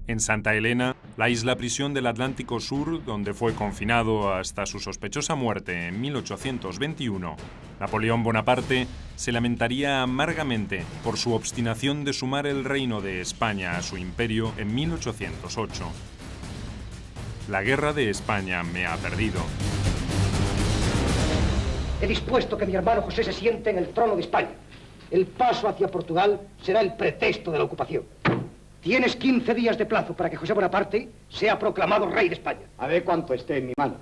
En Santa Elena, la isla prisión del Atlántico Sur, donde fue confinado hasta su sospechosa muerte en 1821, Napoleón Bonaparte se lamentaría amargamente por su obstinación de sumar el reino de España a su imperio en 1808. La guerra de España me ha perdido. He dispuesto que mi hermano José se siente en el trono de España. El paso hacia Portugal será el pretexto de la ocupación. Tienes 15 días de plazo para que José Bonaparte sea proclamado rey de España. Haré cuanto esté en mi mano,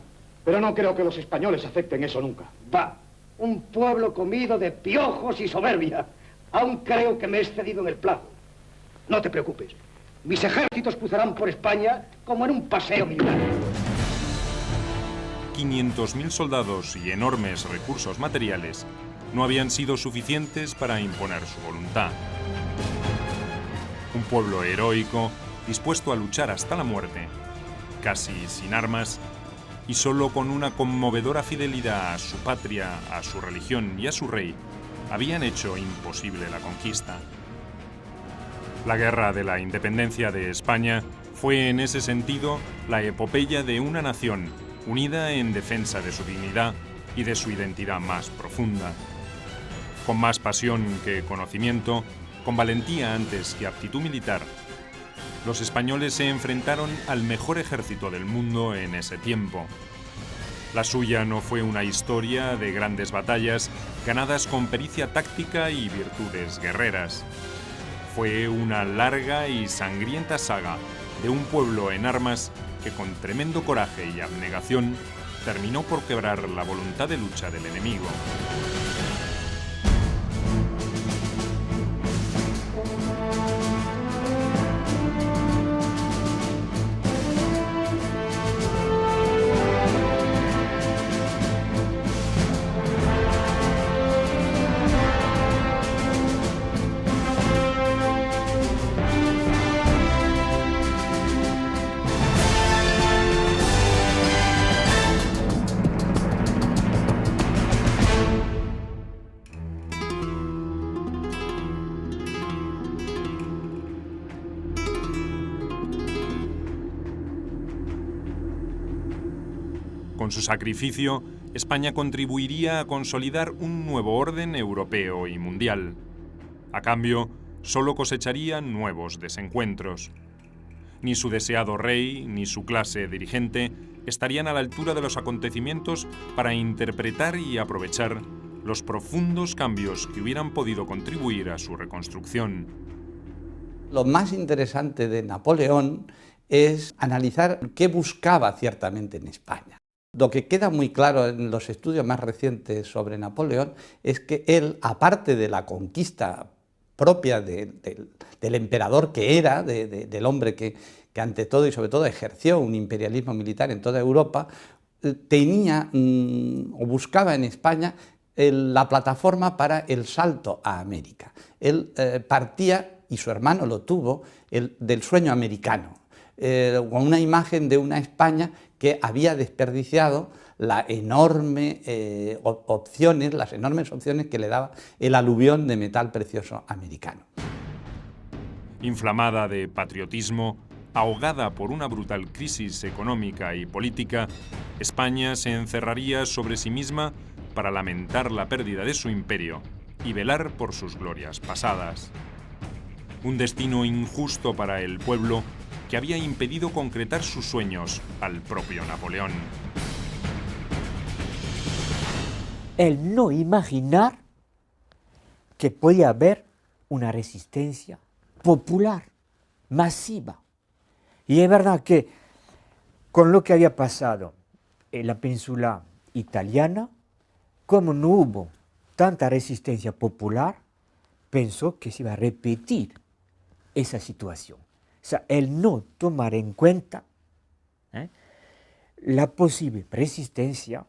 pero no creo que los españoles acepten eso nunca. Va, un pueblo comido de piojos y soberbia. Aún creo que me he excedido en el plazo. No te preocupes, mis ejércitos cruzarán por España como en un paseo militar. 500.000 soldados y enormes recursos materiales no habían sido suficientes para imponer su voluntad. Un pueblo heroico, dispuesto a luchar hasta la muerte, casi sin armas, y solo con una conmovedora fidelidad a su patria, a su religión y a su rey, habían hecho imposible la conquista. La Guerra de la Independencia de España fue en ese sentido la epopeya de una nación unida en defensa de su dignidad y de su identidad más profunda. Con más pasión que conocimiento, con valentía antes que aptitud militar, los españoles se enfrentaron al mejor ejército del mundo en ese tiempo. La suya no fue una historia de grandes batallas ganadas con pericia táctica y virtudes guerreras. Fue una larga y sangrienta saga de un pueblo en armas que con tremendo coraje y abnegación terminó por quebrar la voluntad de lucha del enemigo. Con su sacrificio, España contribuiría a consolidar un nuevo orden europeo y mundial. A cambio, solo cosecharía nuevos desencuentros. Ni su deseado rey, ni su clase dirigente estarían a la altura de los acontecimientos para interpretar y aprovechar los profundos cambios que hubieran podido contribuir a su reconstrucción. Lo más interesante de Napoleón es analizar qué buscaba ciertamente en España. Lo que queda muy claro en los estudios más recientes sobre Napoleón es que él, aparte de la conquista propia del emperador que era, del hombre que ante todo y sobre todo ejerció un imperialismo militar en toda Europa, tenía o buscaba en España la plataforma para el salto a América. Él partía, y su hermano lo tuvo, del sueño americano, con una imagen de una España que había desperdiciado las enormes opciones que le daba el aluvión de metal precioso americano. Inflamada de patriotismo, ahogada por una brutal crisis económica y política, España se encerraría sobre sí misma para lamentar la pérdida de su imperio y velar por sus glorias pasadas. Un destino injusto para el pueblo que había impedido concretar sus sueños al propio Napoleón. El no imaginar que podía haber una resistencia popular, masiva. Y es verdad que con lo que había pasado en la península italiana, como no hubo tanta resistencia popular, pensó que se iba a repetir esa situación. O sea, el no tomar en cuenta la posible resistencia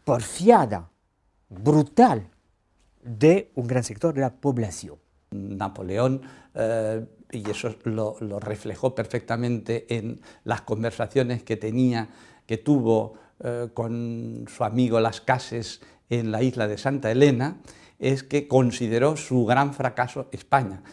porfiada, brutal, de un gran sector de la población. Napoleón, y eso lo reflejó perfectamente en las conversaciones que tuvo con su amigo Las Cases en la isla de Santa Elena, es que consideró su gran fracaso España.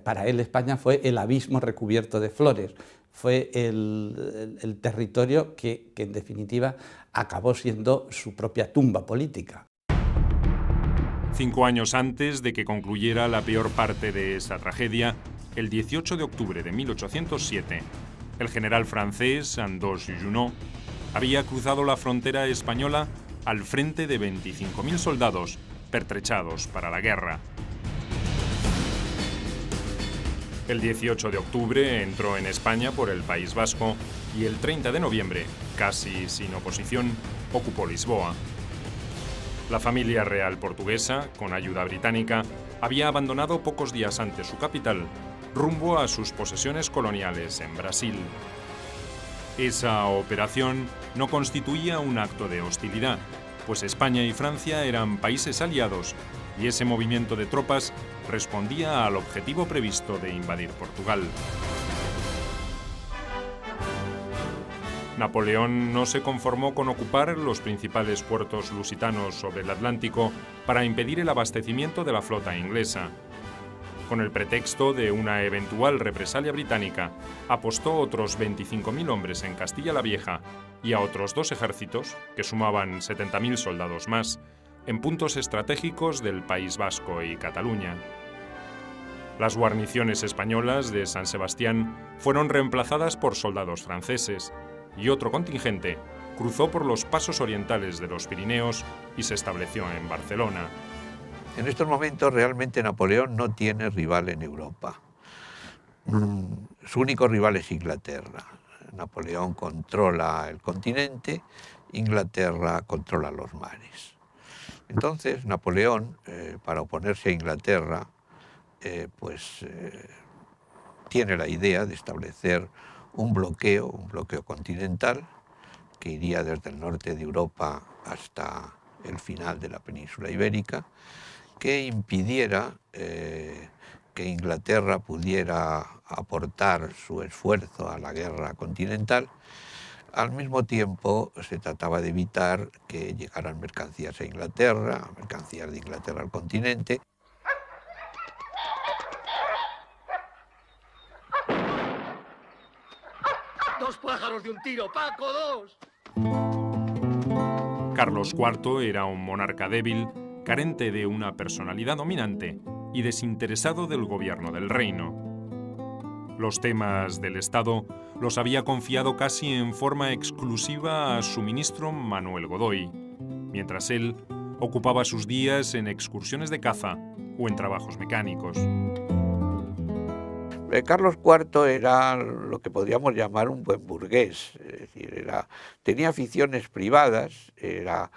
Para él España fue el abismo recubierto de flores, fue el territorio que en definitiva acabó siendo su propia tumba política. 5 años antes de que concluyera la peor parte de esa tragedia, el 18 de octubre de 1807, el general francés Andoche Junot había cruzado la frontera española al frente de 25.000 soldados pertrechados para la guerra. El 18 de octubre entró en España por el País Vasco y el 30 de noviembre, casi sin oposición, ocupó Lisboa. La familia real portuguesa, con ayuda británica, había abandonado pocos días antes su capital, rumbo a sus posesiones coloniales en Brasil. Esa operación no constituía un acto de hostilidad, pues España y Francia eran países aliados y ese movimiento de tropas respondía al objetivo previsto de invadir Portugal. Napoleón no se conformó con ocupar los principales puertos lusitanos sobre el Atlántico para impedir el abastecimiento de la flota inglesa. Con el pretexto de una eventual represalia británica, apostó otros 25.000 hombres en Castilla la Vieja y a otros 2 ejércitos, que sumaban 70.000 soldados más, en puntos estratégicos del País Vasco y Cataluña. Las guarniciones españolas de San Sebastián fueron reemplazadas por soldados franceses, y otro contingente cruzó por los pasos orientales de los Pirineos y se estableció en Barcelona. En estos momentos realmente Napoleón no tiene rival en Europa. Su único rival es Inglaterra. Napoleón controla el continente, Inglaterra controla los mares. Entonces Napoleón, para oponerse a Inglaterra, tiene la idea de establecer un bloqueo continental que iría desde el norte de Europa hasta el final de la península ibérica, que impidiera que Inglaterra pudiera aportar su esfuerzo a la guerra continental. Al mismo tiempo se trataba de evitar que llegaran mercancías a Inglaterra, mercancías de Inglaterra al continente. ¡Dos pájaros de un tiro, Paco, dos! Carlos IV era un monarca débil, carente de una personalidad dominante y desinteresado del gobierno del reino. Los temas del Estado los había confiado casi en forma exclusiva a su ministro Manuel Godoy, mientras él ocupaba sus días en excursiones de caza o en trabajos mecánicos. Carlos IV era lo que podríamos llamar un buen burgués, es decir, tenía aficiones privadas, era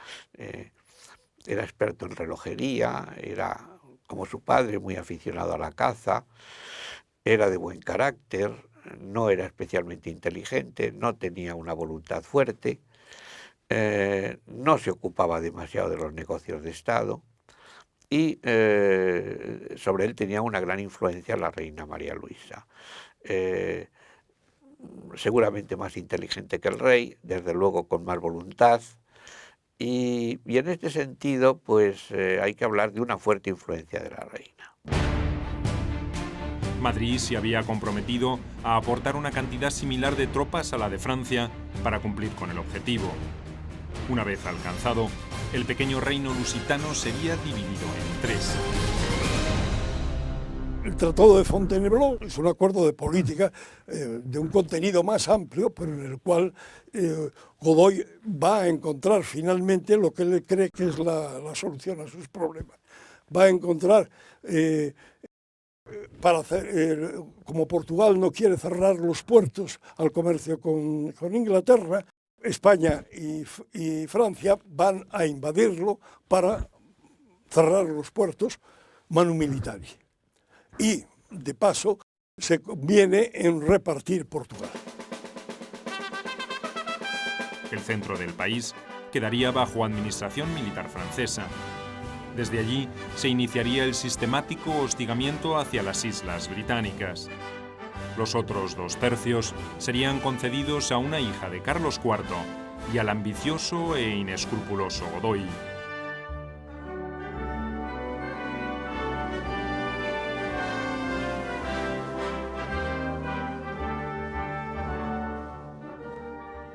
experto en relojería, era, como su padre, muy aficionado a la caza, era de buen carácter, no era especialmente inteligente, no tenía una voluntad fuerte, no se ocupaba demasiado de los negocios de Estado y sobre él tenía una gran influencia la reina María Luisa. Seguramente más inteligente que el rey, desde luego con más voluntad, y en este sentido pues hay que hablar de una fuerte influencia de la reina. Madrid se había comprometido a aportar una cantidad similar de tropas a la de Francia para cumplir con el objetivo. Una vez alcanzado, el pequeño reino lusitano sería dividido en 3. El Tratado de Fontainebleau es un acuerdo de política de un contenido más amplio, pero en el cual Godoy va a encontrar finalmente lo que él cree que es la solución a sus problemas. Va a encontrar, como Portugal no quiere cerrar los puertos al comercio con Inglaterra, España y Francia van a invadirlo para cerrar los puertos manu militari. Y, de paso, se conviene en repartir Portugal. El centro del país quedaría bajo administración militar francesa. Desde allí se iniciaría el sistemático hostigamiento hacia las islas británicas. Los otros 2/3 serían concedidos a una hija de Carlos IV y al ambicioso e inescrupuloso Godoy.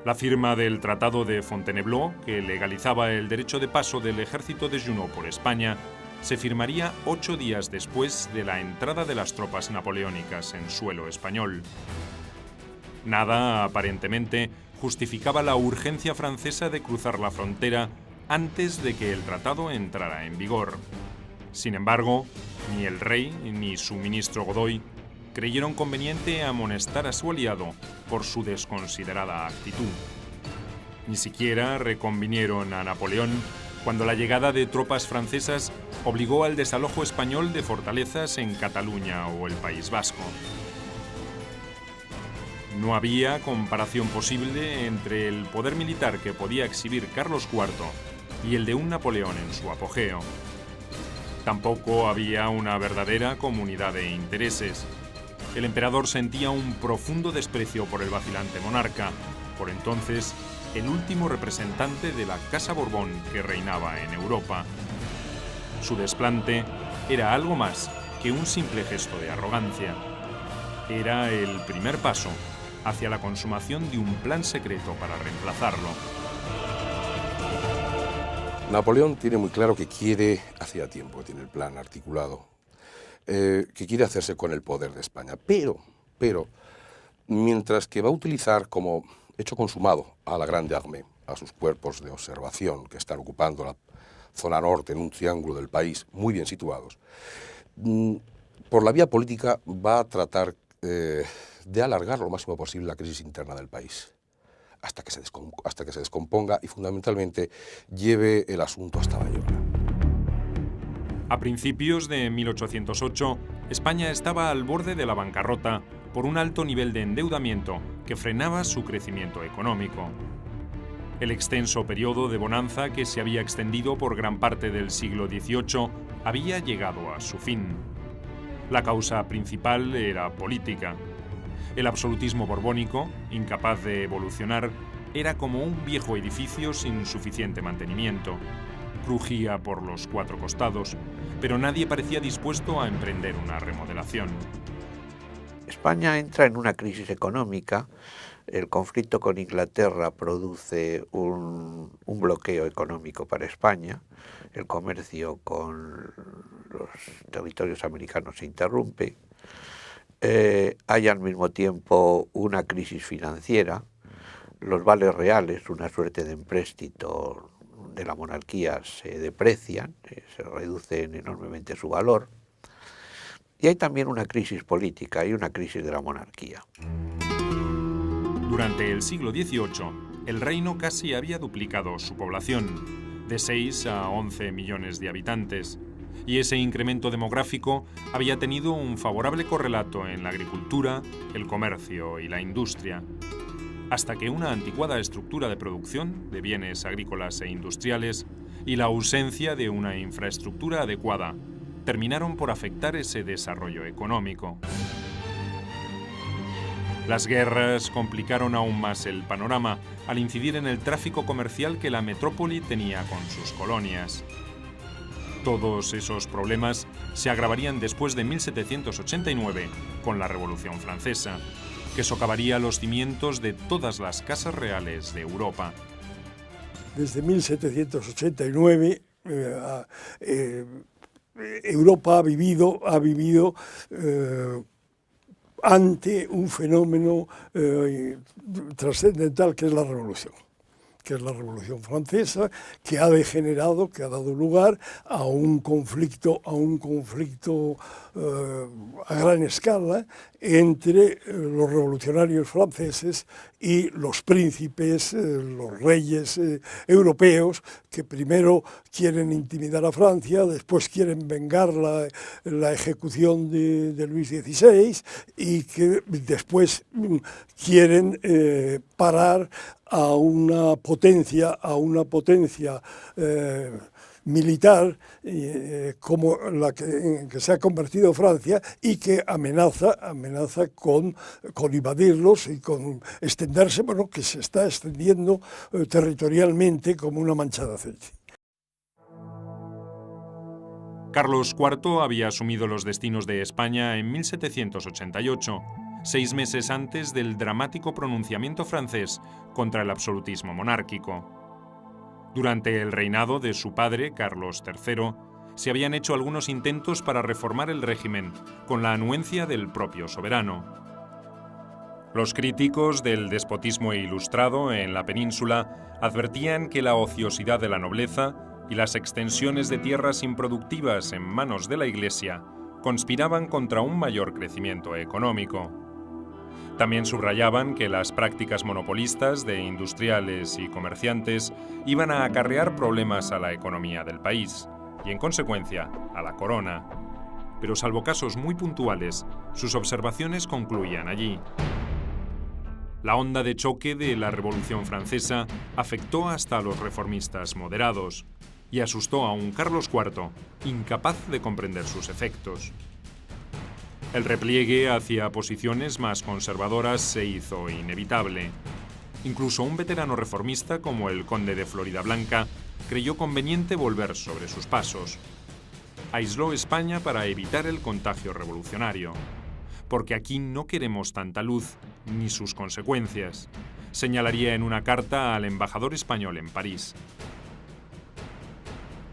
La firma del Tratado de Fontainebleau, que legalizaba el derecho de paso del ejército de Junot por España, se firmaría 8 días después de la entrada de las tropas napoleónicas en suelo español. Nada, aparentemente, justificaba la urgencia francesa de cruzar la frontera antes de que el tratado entrara en vigor. Sin embargo, ni el rey ni su ministro Godoy creyeron conveniente amonestar a su aliado por su desconsiderada actitud. Ni siquiera reconvinieron a Napoleón cuando la llegada de tropas francesas obligó al desalojo español de fortalezas en Cataluña o el País Vasco. No había comparación posible entre el poder militar que podía exhibir Carlos IV y el de un Napoleón en su apogeo. Tampoco había una verdadera comunidad de intereses. El emperador sentía un profundo desprecio por el vacilante monarca, por entonces el último representante de la Casa Borbón que reinaba en Europa. Su desplante era algo más que un simple gesto de arrogancia. Era el primer paso hacia la consumación de un plan secreto para reemplazarlo. Napoleón tiene muy claro que quiere, hacía tiempo que tiene el plan articulado, que quiere hacerse con el poder de España, pero, mientras que va a utilizar como hecho consumado a la Grande Armée, a sus cuerpos de observación que están ocupando la zona norte en un triángulo del país muy bien situados, por la vía política va a tratar de alargar lo máximo posible la crisis interna del país, hasta que se descomponga y fundamentalmente lleve el asunto hasta Bayona. A principios de 1808, España estaba al borde de la bancarrota por un alto nivel de endeudamiento que frenaba su crecimiento económico. El extenso periodo de bonanza que se había extendido por gran parte del siglo XVIII había llegado a su fin. La causa principal era política. El absolutismo borbónico, incapaz de evolucionar, era como un viejo edificio sin suficiente mantenimiento. Crujía por los 4 costados, pero nadie parecía dispuesto a emprender una remodelación. España entra en una crisis económica. El conflicto con Inglaterra produce un bloqueo económico para España. El comercio con los territorios americanos se interrumpe. Hay al mismo tiempo una crisis financiera. Los vales reales, una suerte de empréstito de la monarquía, se deprecian, se reducen enormemente su valor. Y hay también una crisis política y una crisis de la monarquía. Durante el siglo XVIII, el reino casi había duplicado su población, de 6 a 11 millones de habitantes, y ese incremento demográfico había tenido un favorable correlato en la agricultura, el comercio y la industria, hasta que una anticuada estructura de producción de bienes agrícolas e industriales y la ausencia de una infraestructura adecuada terminaron por afectar ese desarrollo económico. Las guerras complicaron aún más el panorama al incidir en el tráfico comercial que la metrópoli tenía con sus colonias. Todos esos problemas se agravarían después de 1789 con la Revolución Francesa, que socavaría los cimientos de todas las casas reales de Europa. Desde 1789 Europa ha vivido ante un fenómeno trascendental que es la Revolución Francesa, que ha degenerado, que ha dado lugar a un conflicto a gran escala entre los revolucionarios franceses y los príncipes, los reyes europeos, que primero quieren intimidar a Francia, después quieren vengar la ejecución de Luis XVI y que después quieren parar a una potencia militar como la que se ha convertido Francia y que amenaza con invadirlos y con extenderse, bueno, que se está extendiendo territorialmente como una mancha de aceite. Carlos IV había asumido los destinos de España en 1788 6 meses antes del dramático pronunciamiento francés contra el absolutismo monárquico. Durante el reinado de su padre, Carlos III, se habían hecho algunos intentos para reformar el régimen, con la anuencia del propio soberano. Los críticos del despotismo ilustrado en la península advertían que la ociosidad de la nobleza y las extensiones de tierras improductivas en manos de la Iglesia conspiraban contra un mayor crecimiento económico. También subrayaban que las prácticas monopolistas de industriales y comerciantes iban a acarrear problemas a la economía del país y, en consecuencia, a la corona. Pero salvo casos muy puntuales, sus observaciones concluían allí. La onda de choque de la Revolución Francesa afectó hasta a los reformistas moderados y asustó a un Carlos IV incapaz de comprender sus efectos. El repliegue hacia posiciones más conservadoras se hizo inevitable. Incluso un veterano reformista como el conde de Floridablanca creyó conveniente volver sobre sus pasos. Aisló España para evitar el contagio revolucionario. Porque aquí no queremos tanta luz, ni sus consecuencias, señalaría en una carta al embajador español en París.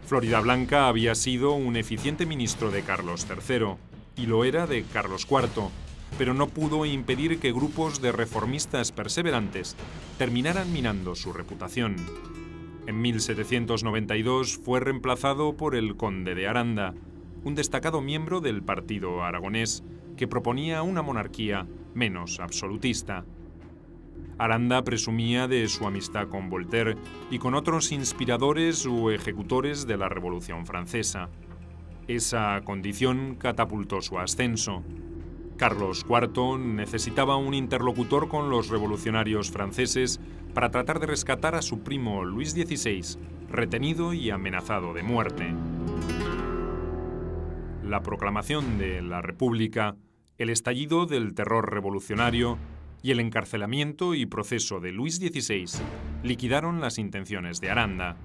Floridablanca había sido un eficiente ministro de Carlos III, y lo era de Carlos IV, pero no pudo impedir que grupos de reformistas perseverantes terminaran minando su reputación. En 1792 fue reemplazado por el conde de Aranda, un destacado miembro del partido aragonés que proponía una monarquía menos absolutista. Aranda presumía de su amistad con Voltaire y con otros inspiradores u ejecutores de la Revolución Francesa. Esa condición catapultó su ascenso. Carlos IV necesitaba un interlocutor con los revolucionarios franceses para tratar de rescatar a su primo Luis XVI, retenido y amenazado de muerte. La proclamación de la República, el estallido del terror revolucionario y el encarcelamiento y proceso de Luis XVI liquidaron las intenciones de Aranda.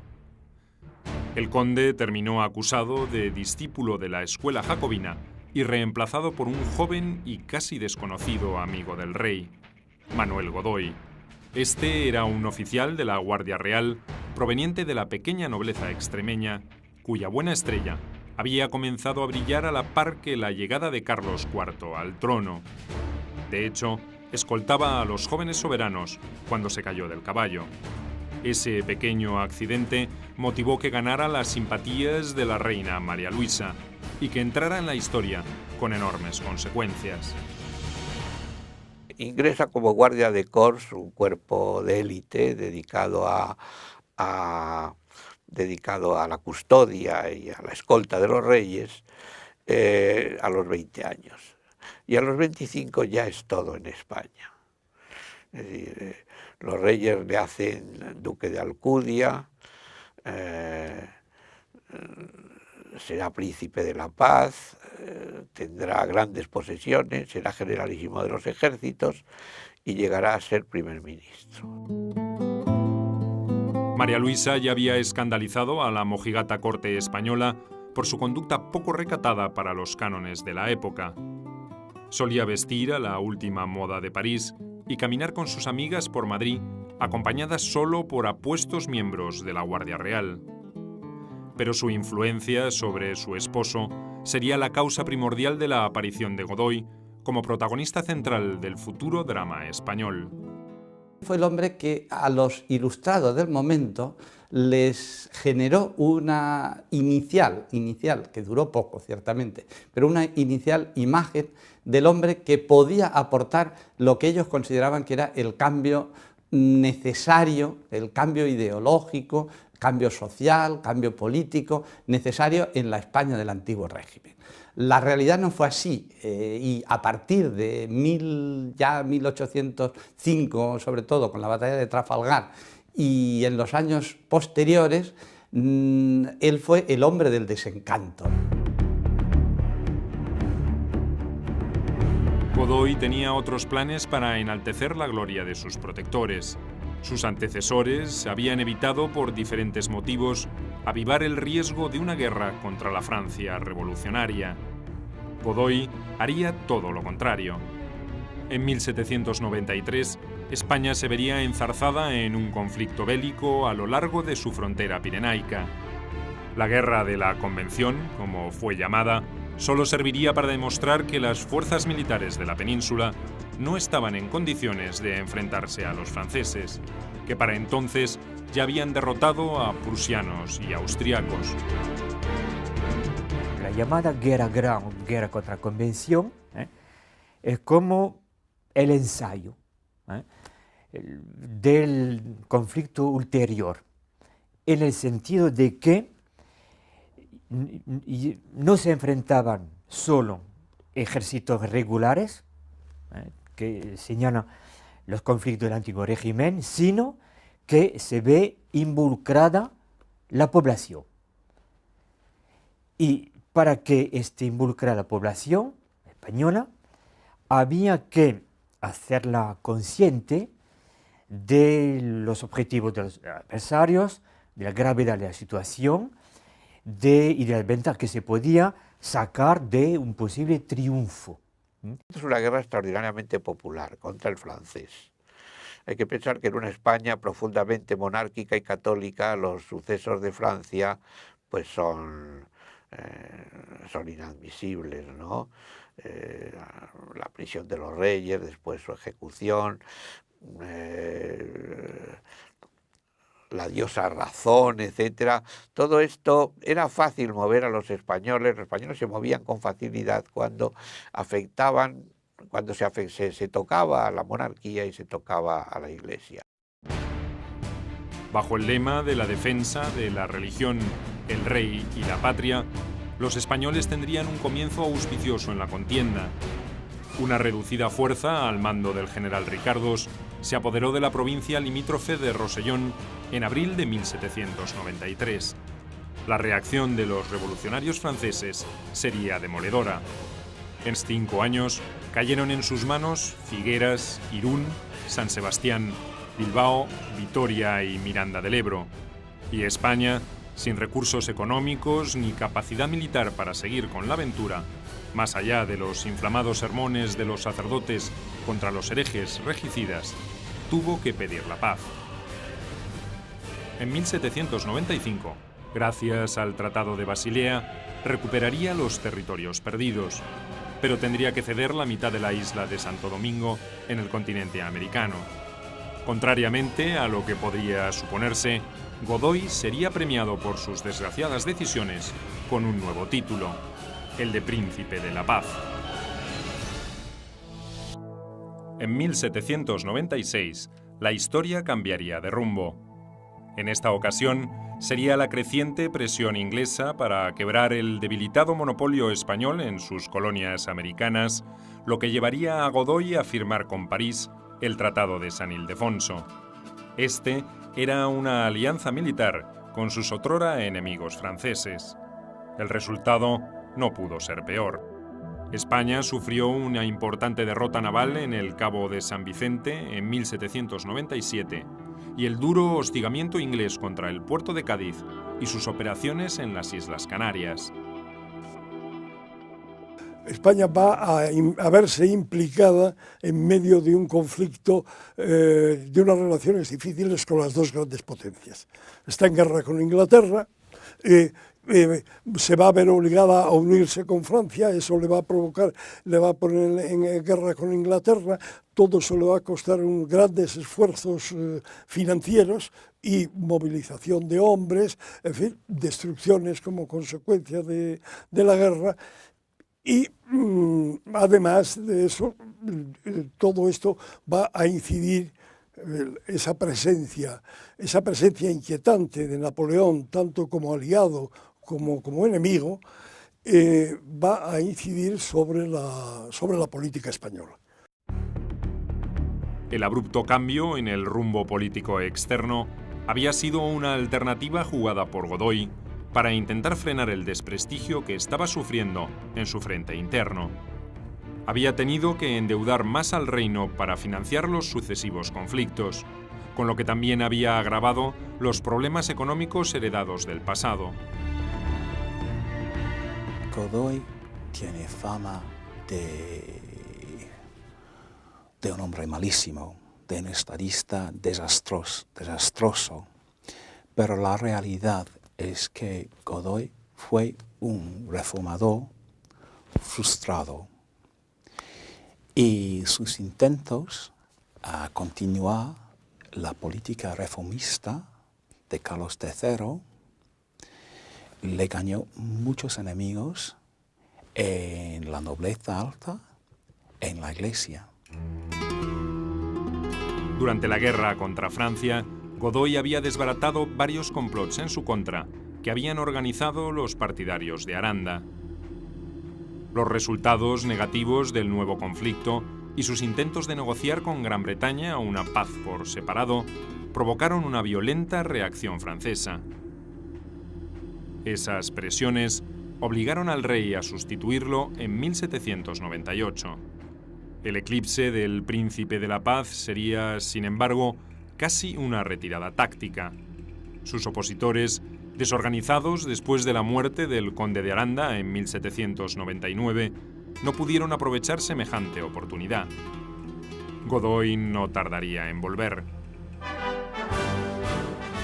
El conde terminó acusado de discípulo de la escuela jacobina y reemplazado por un joven y casi desconocido amigo del rey, Manuel Godoy. Este era un oficial de la Guardia Real proveniente de la pequeña nobleza extremeña, cuya buena estrella había comenzado a brillar a la par que la llegada de Carlos IV al trono. De hecho, escoltaba a los jóvenes soberanos cuando se cayó del caballo. Ese pequeño accidente motivó que ganara las simpatías de la reina María Luisa y que entrara en la historia con enormes consecuencias. Ingresa como guardia de corps, un cuerpo de élite dedicado a la custodia y a la escolta de los reyes a los 20 años. Y a los 25 ya es todo en España. Es decir, los reyes le hacen duque de Alcudia, será príncipe de la paz, tendrá grandes posesiones, será generalísimo de los ejércitos y llegará a ser primer ministro. María Luisa ya había escandalizado a la mojigata corte española por su conducta poco recatada para los cánones de la época. Solía vestir a la última moda de París y caminar con sus amigas por Madrid, acompañadas solo por apuestos miembros de la Guardia Real. Pero su influencia sobre su esposo sería la causa primordial de la aparición de Godoy como protagonista central del futuro drama español. Fue el hombre que a los ilustrados del momento les generó una inicial, que duró poco ciertamente, pero una inicial imagen del hombre que podía aportar lo que ellos consideraban que era el cambio necesario, el cambio ideológico, cambio social, cambio político necesario en la España del antiguo régimen. La realidad no fue así y a partir de 1805, sobre todo con la batalla de Trafalgar y en los años posteriores, él fue el hombre del desencanto. Godoy tenía otros planes para enaltecer la gloria de sus protectores. Sus antecesores habían evitado por diferentes motivos avivar el riesgo de una guerra contra la Francia revolucionaria. Godoy haría todo lo contrario. En 1793, España se vería enzarzada en un conflicto bélico a lo largo de su frontera pirenaica. La Guerra de la Convención, como fue llamada, solo serviría para demostrar que las fuerzas militares de la península no estaban en condiciones de enfrentarse a los franceses, que para entonces ya habían derrotado a prusianos y austriacos. La llamada guerra contra Convención, es como el ensayo del conflicto ulterior, en el sentido de que no se enfrentaban solo ejércitos regulares, que señalan los conflictos del antiguo régimen, sino que se ve involucrada la población. Y para que esté involucrada la población española, había que hacerla consciente de los objetivos de los adversarios, de la gravedad de la situación y de las ventajas que se podía sacar de un posible triunfo. Es una guerra extraordinariamente popular contra el francés. Hay que pensar que en una España profundamente monárquica y católica los sucesos de Francia pues son inadmisibles, ¿no? La prisión de los reyes, después su ejecución, la diosa razón, etcétera. Todo esto era fácil mover a los españoles se movían con facilidad cuando afectaban, cuando se tocaba a la monarquía y se tocaba a la Iglesia. Bajo el lema de la defensa de la religión, el rey y la patria, los españoles tendrían un comienzo auspicioso en la contienda. Una reducida fuerza, al mando del general Ricardos, se apoderó de la provincia limítrofe de Rosellón en abril de 1793. La reacción de los revolucionarios franceses sería demoledora. En 5 años cayeron en sus manos Figueras, Irún, San Sebastián, Bilbao, Vitoria y Miranda del Ebro. Y España, sin recursos económicos ni capacidad militar para seguir con la aventura, más allá de los inflamados sermones de los sacerdotes contra los herejes regicidas, tuvo que pedir la paz. En 1795, gracias al Tratado de Basilea, recuperaría los territorios perdidos, pero tendría que ceder la mitad de la isla de Santo Domingo en el continente americano. Contrariamente a lo que podría suponerse, Godoy sería premiado por sus desgraciadas decisiones con un nuevo título, el de Príncipe de la Paz. En 1796, la historia cambiaría de rumbo. En esta ocasión, sería la creciente presión inglesa para quebrar el debilitado monopolio español en sus colonias americanas, lo que llevaría a Godoy a firmar con París el Tratado de San Ildefonso. Este era una alianza militar con sus otrora enemigos franceses. El resultado no pudo ser peor. España sufrió una importante derrota naval en el Cabo de San Vicente en 1797 y el duro hostigamiento inglés contra el puerto de Cádiz y sus operaciones en las Islas Canarias. España va a verse implicada en medio de un conflicto, de unas relaciones difíciles con las dos grandes potencias. Está en guerra con Inglaterra, se va a ver obligada a unirse con Francia, eso le va a provocar, le va a poner en guerra con Inglaterra, todo eso le va a costar grandes esfuerzos financieros y movilización de hombres, en fin, destrucciones como consecuencia de la guerra. Y además de eso, todo esto va a incidir, esa presencia inquietante de Napoleón, tanto como aliado como enemigo, va a incidir sobre la política española. El abrupto cambio en el rumbo político externo había sido una alternativa jugada por Godoy para intentar frenar el desprestigio que estaba sufriendo en su frente interno. Había tenido que endeudar más al reino para financiar los sucesivos conflictos, con lo que también había agravado los problemas económicos heredados del pasado. Godoy tiene fama de de un hombre malísimo, de un estadista desastroso. Pero la realidad es que Godoy fue un reformador frustrado y sus intentos a continuar la política reformista de Carlos III le ganó muchos enemigos en la nobleza alta, en la Iglesia. Durante la guerra contra Francia, Godoy había desbaratado varios complots en su contra que habían organizado los partidarios de Aranda. Los resultados negativos del nuevo conflicto y sus intentos de negociar con Gran Bretaña una paz por separado provocaron una violenta reacción francesa. Esas presiones obligaron al rey a sustituirlo en 1798. El eclipse del Príncipe de la Paz sería, sin embargo, casi una retirada táctica. Sus opositores, desorganizados después de la muerte del conde de Aranda en 1799, no pudieron aprovechar semejante oportunidad. Godoy no tardaría en volver.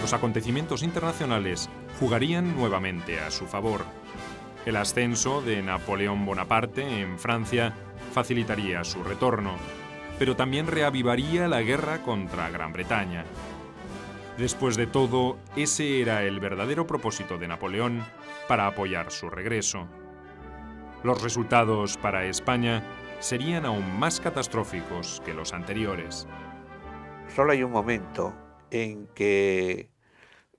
Los acontecimientos internacionales jugarían nuevamente a su favor. El ascenso de Napoleón Bonaparte en Francia facilitaría su retorno, pero también reavivaría la guerra contra Gran Bretaña. Después de todo, ese era el verdadero propósito de Napoleón para apoyar su regreso. Los resultados para España serían aún más catastróficos que los anteriores. Solo hay un momento en que,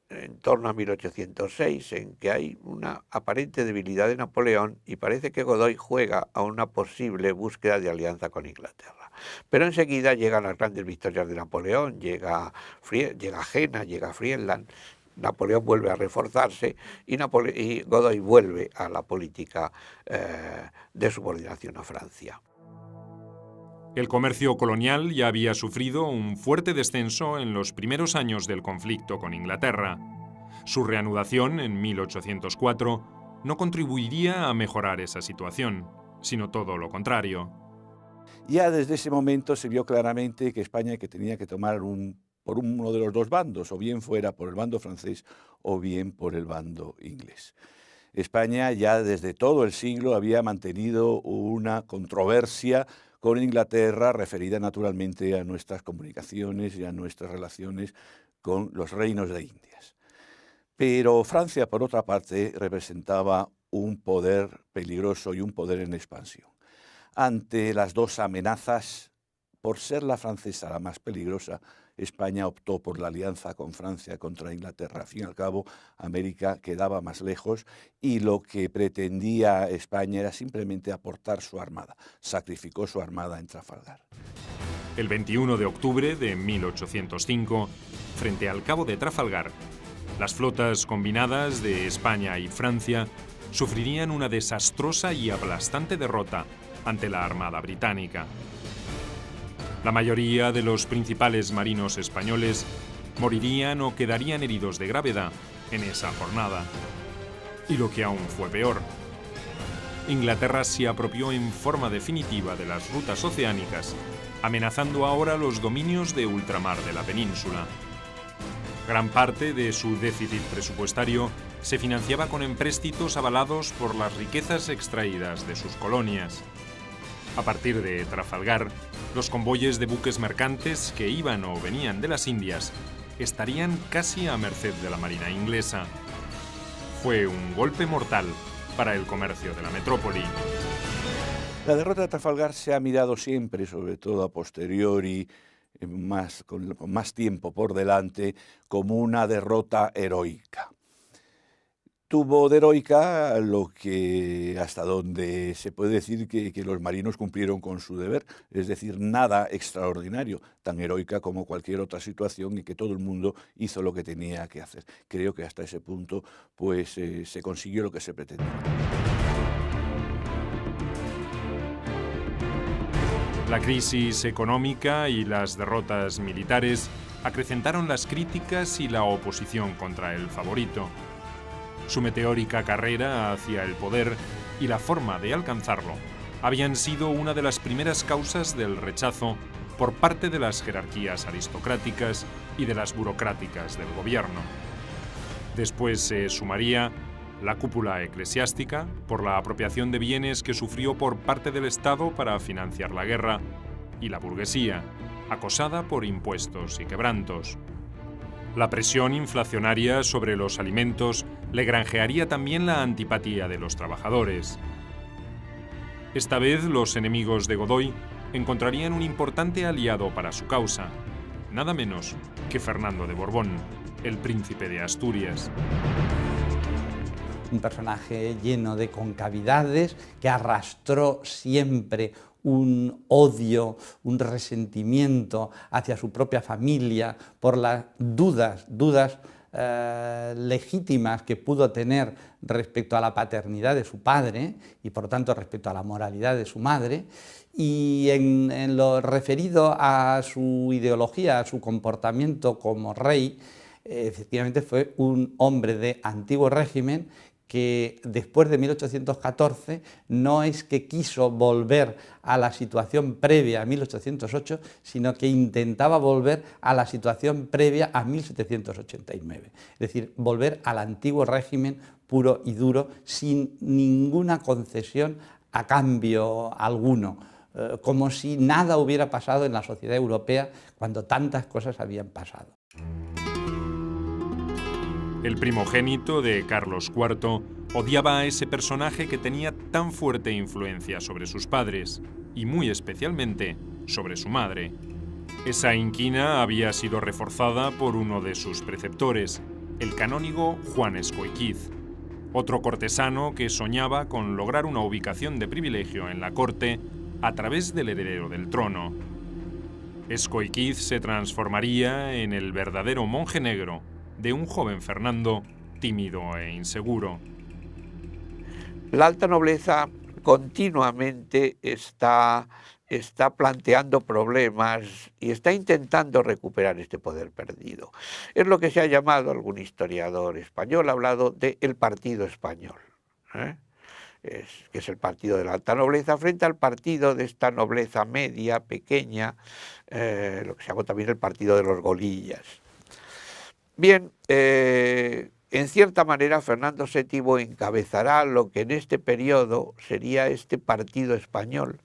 en torno a 1806, en que hay una aparente debilidad de Napoleón y parece que Godoy juega a una posible búsqueda de alianza con Inglaterra. Pero enseguida llegan las grandes victorias de Napoleón, llega Jena, llega Friedland, Napoleón vuelve a reforzarse y Godoy vuelve a la política de subordinación a Francia. El comercio colonial ya había sufrido un fuerte descenso en los primeros años del conflicto con Inglaterra. Su reanudación en 1804 no contribuiría a mejorar esa situación, sino todo lo contrario. Ya desde ese momento se vio claramente que España tenía que tomar por uno de los dos bandos, o bien fuera por el bando francés o bien por el bando inglés. España ya desde todo el siglo había mantenido una controversia con Inglaterra referida naturalmente a nuestras comunicaciones y a nuestras relaciones con los reinos de Indias. Pero Francia, por otra parte, representaba un poder peligroso y un poder en expansión. Ante las dos amenazas, por ser la francesa la más peligrosa, España optó por la alianza con Francia contra Inglaterra. Al fin y al cabo, América quedaba más lejos y lo que pretendía España era simplemente aportar su armada. Sacrificó su armada en Trafalgar. El 21 de octubre de 1805, frente al Cabo de Trafalgar, las flotas combinadas de España y Francia sufrirían una desastrosa y aplastante derrota ante la Armada británica. La mayoría de los principales marinos españoles morirían o quedarían heridos de gravedad en esa jornada. Y lo que aún fue peor, Inglaterra se apropió en forma definitiva de las rutas oceánicas, amenazando ahora los dominios de ultramar de la península. Gran parte de su déficit presupuestario se financiaba con empréstitos avalados por las riquezas extraídas de sus colonias. A partir de Trafalgar, los convoyes de buques mercantes que iban o venían de las Indias estarían casi a merced de la marina inglesa. Fue un golpe mortal para el comercio de la metrópoli. La derrota de Trafalgar se ha mirado siempre, sobre todo a posteriori, con más tiempo por delante, como una derrota heroica. Tuvo de heroica lo que hasta donde se puede decir que los marinos cumplieron con su deber, es decir, nada extraordinario, tan heroica como cualquier otra situación y que todo el mundo hizo lo que tenía que hacer. Creo que hasta ese punto pues, se consiguió lo que se pretendía. La crisis económica y las derrotas militares acrecentaron las críticas y la oposición contra el favorito. Su meteórica carrera hacia el poder y la forma de alcanzarlo habían sido una de las primeras causas del rechazo por parte de las jerarquías aristocráticas y de las burocráticas del gobierno. Después se sumaría la cúpula eclesiástica por la apropiación de bienes que sufrió por parte del Estado para financiar la guerra, y la burguesía, acosada por impuestos y quebrantos. La presión inflacionaria sobre los alimentos le granjearía también la antipatía de los trabajadores. Esta vez los enemigos de Godoy encontrarían un importante aliado para su causa, nada menos que Fernando de Borbón, el príncipe de Asturias. Un personaje lleno de concavidades que arrastró siempre un odio, un resentimiento hacia su propia familia por las dudas legítimas que pudo tener respecto a la paternidad de su padre y por tanto respecto a la moralidad de su madre, y en lo referido a su ideología, a su comportamiento como rey, efectivamente fue un hombre de antiguo régimen que después de 1814 no es que quiso volver a la situación previa a 1808, sino que intentaba volver a la situación previa a 1789. Es decir, volver al antiguo régimen puro y duro, sin ninguna concesión a cambio alguno, como si nada hubiera pasado en la sociedad europea cuando tantas cosas habían pasado. El primogénito de Carlos IV odiaba a ese personaje que tenía tan fuerte influencia sobre sus padres y muy especialmente sobre su madre. Esa inquina había sido reforzada por uno de sus preceptores, el canónigo Juan Escóiquiz, otro cortesano que soñaba con lograr una ubicación de privilegio en la corte a través del heredero del trono. Escóiquiz se transformaría en el verdadero monje negro de un joven Fernando tímido e inseguro. La alta nobleza continuamente está planteando problemas y está intentando recuperar este poder perdido. Es lo que se ha llamado, algún historiador español ha hablado de el partido español, que es el partido de la alta nobleza frente al partido de esta nobleza media, pequeña, lo que se llamó también el partido de los golillas. Bien, en cierta manera Fernando VII encabezará lo que en este periodo sería este partido español,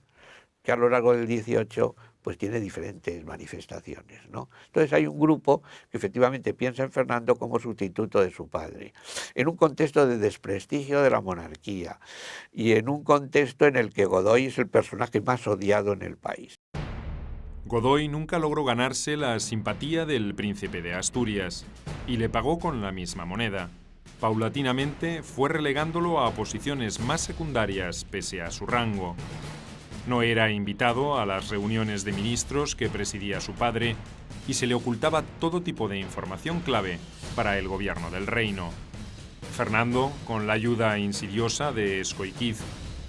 que a lo largo del XVIII pues tiene diferentes manifestaciones, ¿no? Entonces hay un grupo que efectivamente piensa en Fernando como sustituto de su padre, en un contexto de desprestigio de la monarquía y en un contexto en el que Godoy es el personaje más odiado en el país. Godoy nunca logró ganarse la simpatía del príncipe de Asturias y le pagó con la misma moneda. Paulatinamente fue relegándolo a posiciones más secundarias pese a su rango. No era invitado a las reuniones de ministros que presidía su padre y se le ocultaba todo tipo de información clave para el gobierno del reino. Fernando, con la ayuda insidiosa de Escóiquiz,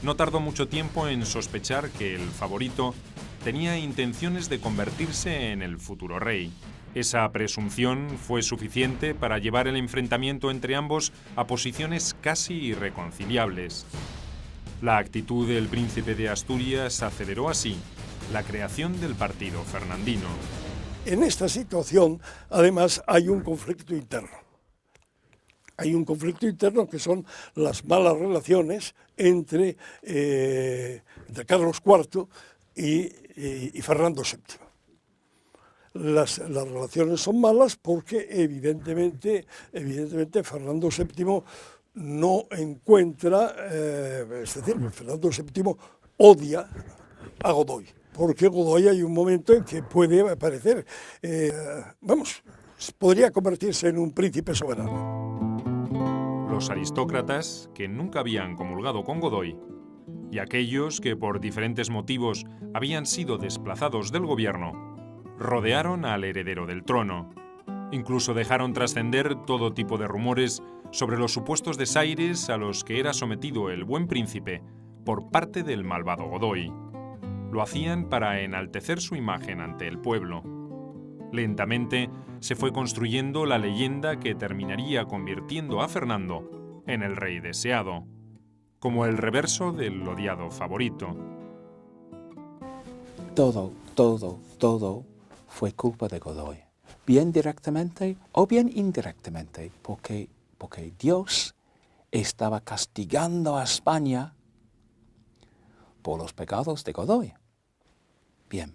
no tardó mucho tiempo en sospechar que el favorito tenía intenciones de convertirse en el futuro rey. Esa presunción fue suficiente para llevar el enfrentamiento entre ambos a posiciones casi irreconciliables. La actitud del príncipe de Asturias aceleró así la creación del partido fernandino. En esta situación, además, hay un conflicto interno. Hay un conflicto interno que son las malas relaciones entre Carlos IV y Fernando VII. Las relaciones son malas porque evidentemente Fernando VII no encuentra, es decir, Fernando VII odia a Godoy, porque Godoy hay un momento en que puede aparecer, podría convertirse en un príncipe soberano. Los aristócratas, que nunca habían comulgado con Godoy, y aquellos que por diferentes motivos habían sido desplazados del gobierno, rodearon al heredero del trono. Incluso dejaron trascender todo tipo de rumores sobre los supuestos desaires a los que era sometido el buen príncipe por parte del malvado Godoy. Lo hacían para enaltecer su imagen ante el pueblo. Lentamente se fue construyendo la leyenda que terminaría convirtiendo a Fernando en el rey deseado, como el reverso del odiado favorito. todo fue culpa de Godoy. Bien directamente o bien indirectamente, porque Dios estaba castigando a España por los pecados de Godoy. Bien,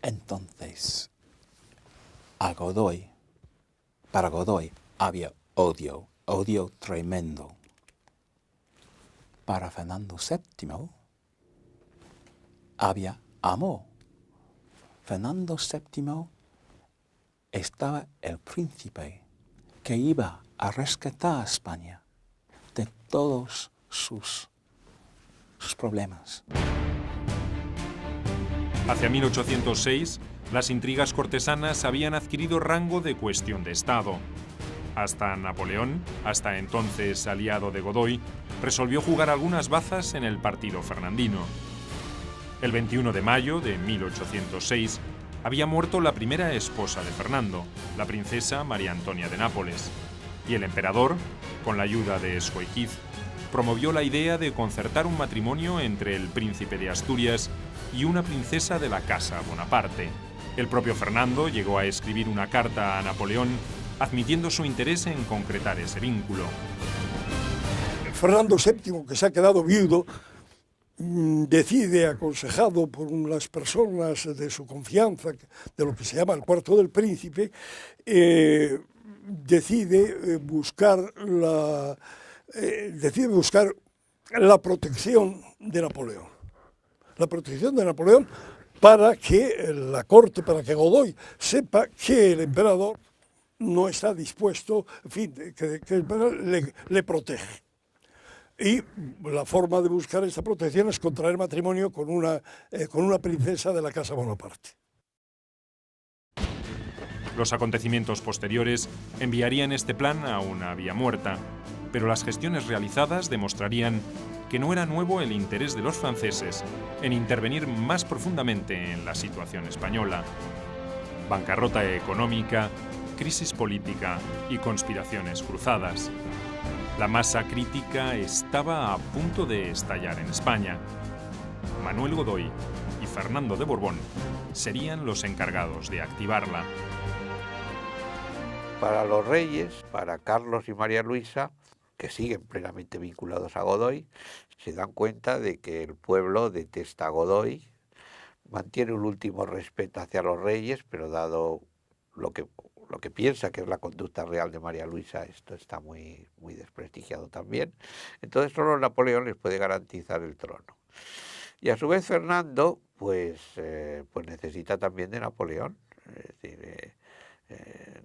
entonces, para Godoy había odio tremendo. Para Fernando VII había amor. Fernando VII estaba el príncipe que iba a rescatar a España de todos sus problemas. Hacia 1806, las intrigas cortesanas habían adquirido rango de cuestión de Estado. Hasta Napoleón, hasta entonces aliado de Godoy, resolvió jugar algunas bazas en el partido fernandino. El 21 de mayo de 1806 había muerto la primera esposa de Fernando, la princesa María Antonia de Nápoles, y el emperador, con la ayuda de Escóiquiz, promovió la idea de concertar un matrimonio entre el príncipe de Asturias y una princesa de la casa Bonaparte. El propio Fernando llegó a escribir una carta a Napoleón admitiendo su interés en concretar ese vínculo. Fernando VII, que se ha quedado viudo, decide, aconsejado por las personas de su confianza, de lo que se llama el cuarto del príncipe, decide buscar la protección de Napoleón. La protección de Napoleón para que la corte, para que Godoy sepa que el emperador no está dispuesto, en fin, que el emperador le protege. Y la forma de buscar esta protección es contraer matrimonio con una princesa de la casa Bonaparte. Los acontecimientos posteriores enviarían este plan a una vía muerta, pero las gestiones realizadas demostrarían que no era nuevo el interés de los franceses en intervenir más profundamente en la situación española. Bancarrota económica, crisis política y conspiraciones cruzadas. La masa crítica estaba a punto de estallar en España. Manuel Godoy y Fernando de Borbón serían los encargados de activarla. Para los reyes, para Carlos y María Luisa, que siguen plenamente vinculados a Godoy, se dan cuenta de que el pueblo detesta a Godoy, mantiene un último respeto hacia los reyes, pero dado lo que piensa que es la conducta real de María Luisa, esto está muy desprestigiado también. Entonces solo Napoleón les puede garantizar el trono. Y a su vez Fernando, pues necesita también de Napoleón. Es decir,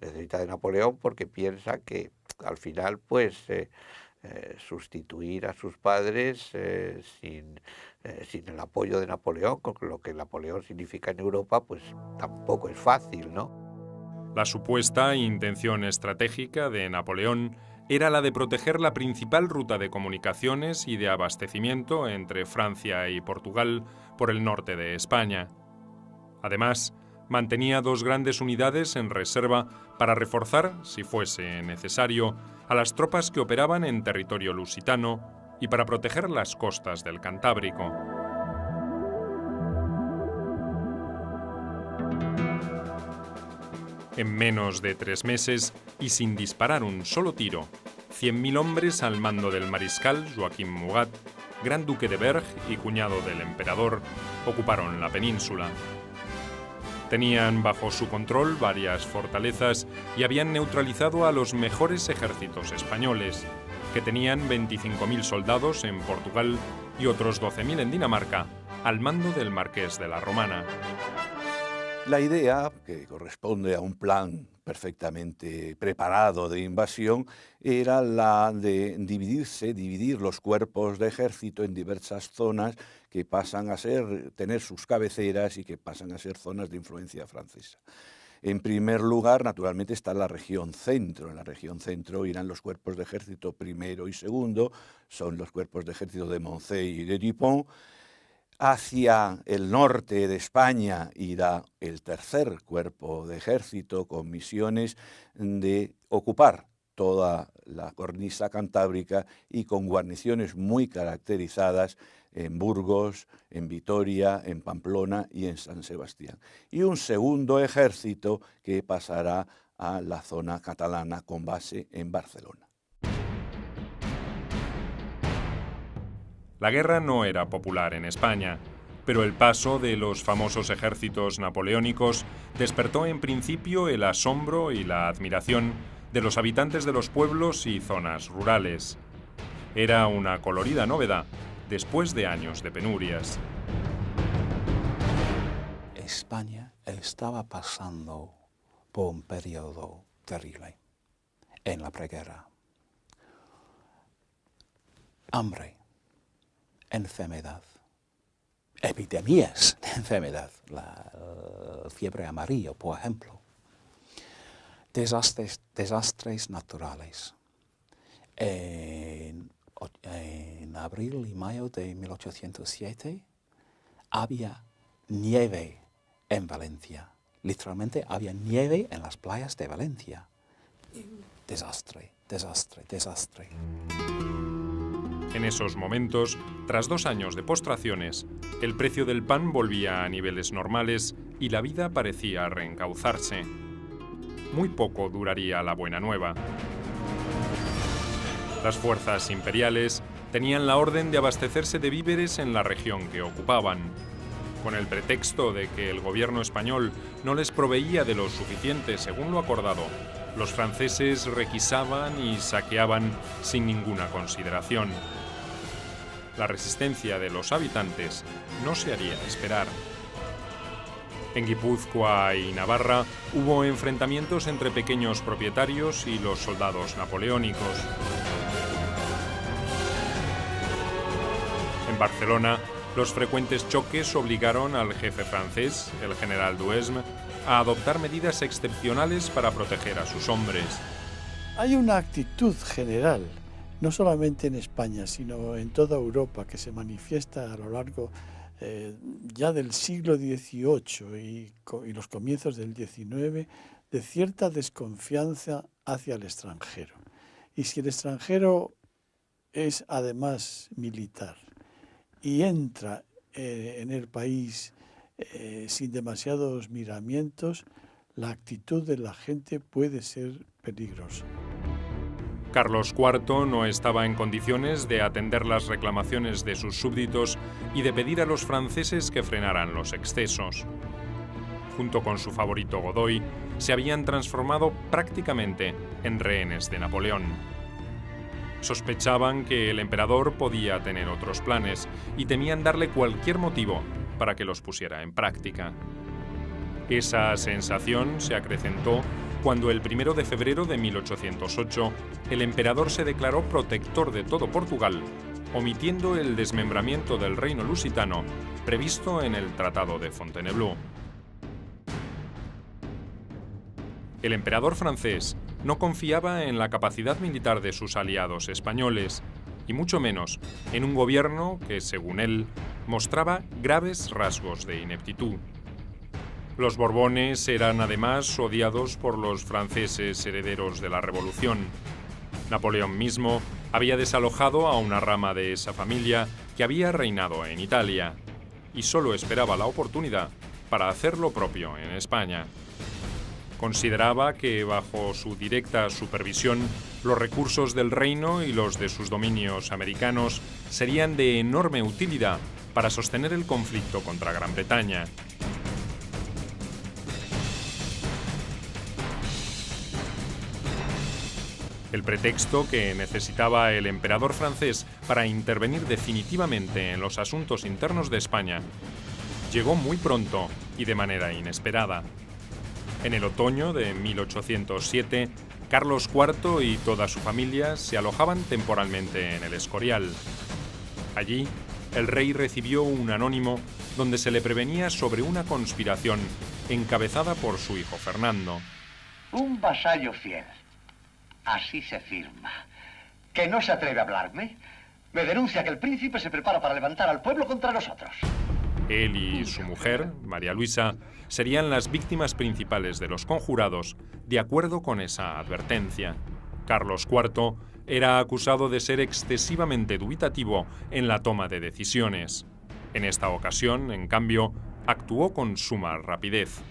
necesita de Napoleón porque piensa que al final, pues, sustituir a sus padres sin el apoyo de Napoleón, con lo que Napoleón significa en Europa, pues tampoco es fácil, ¿no? La supuesta intención estratégica de Napoleón era la de proteger la principal ruta de comunicaciones y de abastecimiento entre Francia y Portugal por el norte de España. Además, mantenía dos grandes unidades en reserva para reforzar, si fuese necesario, a las tropas que operaban en territorio lusitano y para proteger las costas del Cantábrico. En menos de 3 meses, y sin disparar un solo tiro, 100.000 hombres al mando del mariscal Joaquim Mugat, gran duque de Berg y cuñado del emperador, ocuparon la península. Tenían bajo su control varias fortalezas y habían neutralizado a los mejores ejércitos españoles, que tenían 25.000 soldados en Portugal y otros 12.000 en Dinamarca, al mando del marqués de la Romana. La idea, que corresponde a un plan perfectamente preparado de invasión, era la de dividir los cuerpos de ejército en diversas zonas que pasan a tener sus cabeceras y que pasan a ser zonas de influencia francesa. En primer lugar, naturalmente, está la región centro. En la región centro irán los cuerpos de ejército primero y segundo, son los cuerpos de ejército de Moncey y de Dupont. Hacia el norte de España irá el tercer cuerpo de ejército con misiones de ocupar toda la cornisa cantábrica y con guarniciones muy caracterizadas en Burgos, en Vitoria, en Pamplona y en San Sebastián. Y un segundo ejército que pasará a la zona catalana con base en Barcelona. La guerra no era popular en España, pero el paso de los famosos ejércitos napoleónicos despertó en principio el asombro y la admiración de los habitantes de los pueblos y zonas rurales. Era una colorida novedad, después de años de penurias. España estaba pasando por un periodo terrible en la preguerra. Hambre, enfermedad, epidemias de enfermedad, la fiebre amarilla, por ejemplo, desastres naturales. En abril y mayo de 1807 había nieve en Valencia. Literalmente había nieve en las playas de Valencia. Desastre, desastre, desastre. En esos momentos, tras 2 años de postraciones, el precio del pan volvía a niveles normales y la vida parecía reencauzarse. Muy poco duraría la buena nueva. Las fuerzas imperiales tenían la orden de abastecerse de víveres en la región que ocupaban. Con el pretexto de que el gobierno español no les proveía de lo suficiente según lo acordado, los franceses requisaban y saqueaban sin ninguna consideración. La resistencia de los habitantes no se haría esperar. En Guipúzcoa y Navarra hubo enfrentamientos entre pequeños propietarios y los soldados napoleónicos. En Barcelona, los frecuentes choques obligaron al jefe francés, el general Duhesme, a adoptar medidas excepcionales para proteger a sus hombres. Hay una actitud general, no solamente en España, sino en toda Europa, que se manifiesta a lo largo ya del siglo XVIII y los comienzos del XIX, de cierta desconfianza hacia el extranjero. Y si el extranjero es además militar y entra en el país sin demasiados miramientos, la actitud de la gente puede ser peligrosa. Carlos IV no estaba en condiciones de atender las reclamaciones de sus súbditos y de pedir a los franceses que frenaran los excesos. Junto con su favorito Godoy, se habían transformado prácticamente en rehenes de Napoleón. Sospechaban que el emperador podía tener otros planes y temían darle cualquier motivo para que los pusiera en práctica. Esa sensación se acrecentó cuando el 1 de febrero de 1808 el emperador se declaró protector de todo Portugal, omitiendo el desmembramiento del reino lusitano previsto en el Tratado de Fontainebleau. El emperador francés no confiaba en la capacidad militar de sus aliados españoles, y mucho menos en un gobierno que, según él, mostraba graves rasgos de ineptitud. Los Borbones eran además odiados por los franceses herederos de la Revolución. Napoleón mismo había desalojado a una rama de esa familia que había reinado en Italia, y solo esperaba la oportunidad para hacer lo propio en España. Consideraba que bajo su directa supervisión los recursos del reino y los de sus dominios americanos serían de enorme utilidad para sostener el conflicto contra Gran Bretaña. El pretexto que necesitaba el emperador francés para intervenir definitivamente en los asuntos internos de España llegó muy pronto y de manera inesperada. En el otoño de 1807, Carlos IV y toda su familia se alojaban temporalmente en el Escorial. Allí, el rey recibió un anónimo donde se le prevenía sobre una conspiración encabezada por su hijo Fernando. Un vasallo fiel. Así se firma. ¿Que no se atreve a hablarme? Me denuncia que el príncipe se prepara para levantar al pueblo contra nosotros. Él y su mujer, María Luisa, serían las víctimas principales de los conjurados, de acuerdo con esa advertencia. Carlos IV era acusado de ser excesivamente dubitativo en la toma de decisiones. En esta ocasión, en cambio, actuó con suma rapidez.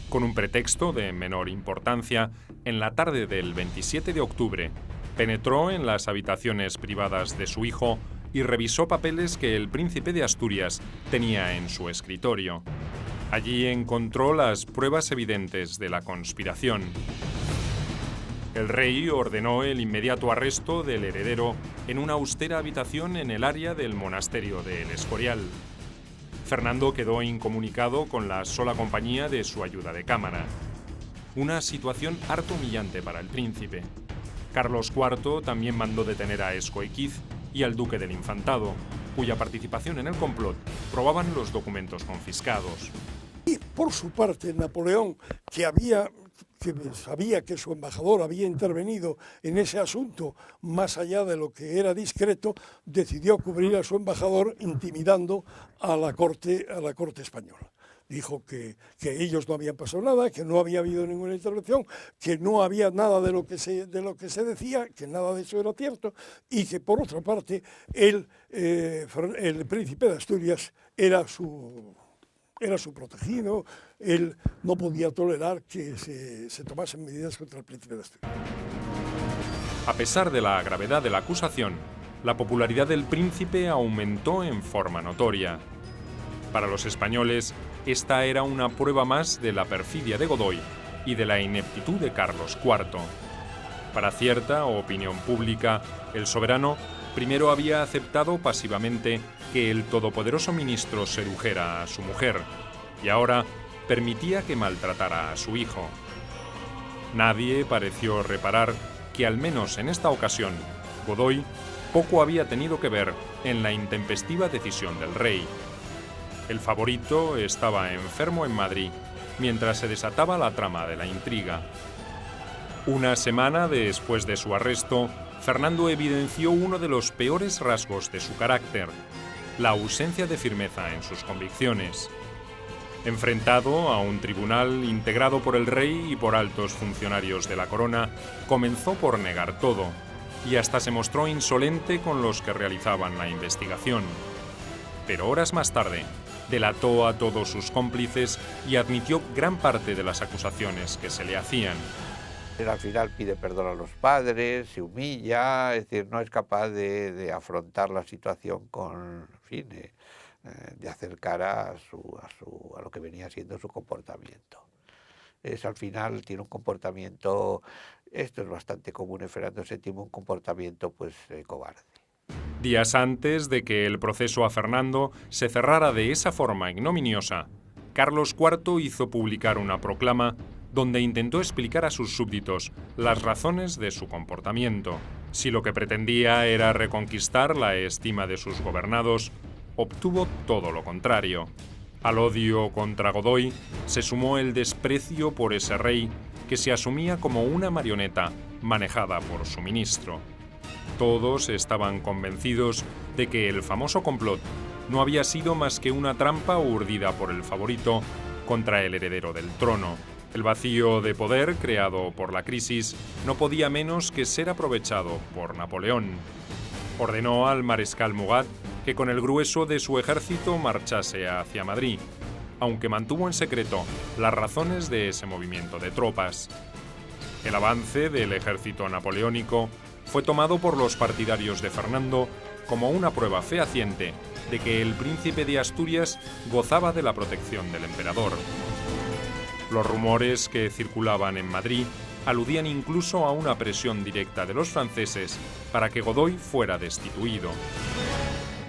Con un pretexto de menor importancia, en la tarde del 27 de octubre, penetró en las habitaciones privadas de su hijo y revisó papeles que el príncipe de Asturias tenía en su escritorio. Allí encontró las pruebas evidentes de la conspiración. El rey ordenó el inmediato arresto del heredero en una austera habitación en el área del monasterio de El Escorial. Fernando quedó incomunicado con la sola compañía de su ayuda de cámara. Una situación harto humillante para el príncipe. Carlos IV también mandó detener a Escóiquiz y al duque del Infantado, cuya participación en el complot probaban los documentos confiscados. Y por su parte, Napoleón, que sabía que su embajador había intervenido en ese asunto más allá de lo que era discreto, decidió cubrir a su embajador intimidando a la corte española. Dijo que ellos no habían pasado nada, que no había habido ninguna intervención, que no había nada de lo que se decía, que nada de eso era cierto, y que por otra parte el príncipe de Asturias era su protegido. Él no podía tolerar que se tomasen medidas contra el príncipe de Asturias. A pesar de la gravedad de la acusación, la popularidad del príncipe aumentó en forma notoria. Para los españoles, esta era una prueba más de la perfidia de Godoy y de la ineptitud de Carlos IV. Para cierta opinión pública, el soberano primero había aceptado pasivamente que el todopoderoso ministro sedujera a su mujer y ahora permitía que maltratara a su hijo. Nadie pareció reparar que, al menos en esta ocasión, Godoy poco había tenido que ver en la intempestiva decisión del rey. El favorito estaba enfermo en Madrid mientras se desataba la trama de la intriga. Una semana después de su arresto, Fernando evidenció uno de los peores rasgos de su carácter: la ausencia de firmeza en sus convicciones. Enfrentado a un tribunal integrado por el rey y por altos funcionarios de la corona, comenzó por negar todo y hasta se mostró insolente con los que realizaban la investigación. Pero horas más tarde, delató a todos sus cómplices y admitió gran parte de las acusaciones que se le hacían. Al final pide perdón a los padres, se humilla, es decir, no es capaz de afrontar la situación con, en fin, de hacer cara a lo que venía siendo su comportamiento. Al final tiene un comportamiento, esto es bastante común en Fernando VII, un comportamiento pues cobarde. Días antes de que el proceso a Fernando se cerrara de esa forma ignominiosa, Carlos IV hizo publicar una proclama donde intentó explicar a sus súbditos las razones de su comportamiento. Si lo que pretendía era reconquistar la estima de sus gobernados, obtuvo todo lo contrario. Al odio contra Godoy se sumó el desprecio por ese rey que se asumía como una marioneta manejada por su ministro. Todos estaban convencidos de que el famoso complot no había sido más que una trampa urdida por el favorito contra el heredero del trono. El vacío de poder creado por la crisis no podía menos que ser aprovechado por Napoleón. Ordenó al mariscal Murat que con el grueso de su ejército marchase hacia Madrid, aunque mantuvo en secreto las razones de ese movimiento de tropas. El avance del ejército napoleónico fue tomado por los partidarios de Fernando como una prueba fehaciente de que el príncipe de Asturias gozaba de la protección del emperador. Los rumores que circulaban en Madrid aludían incluso a una presión directa de los franceses para que Godoy fuera destituido.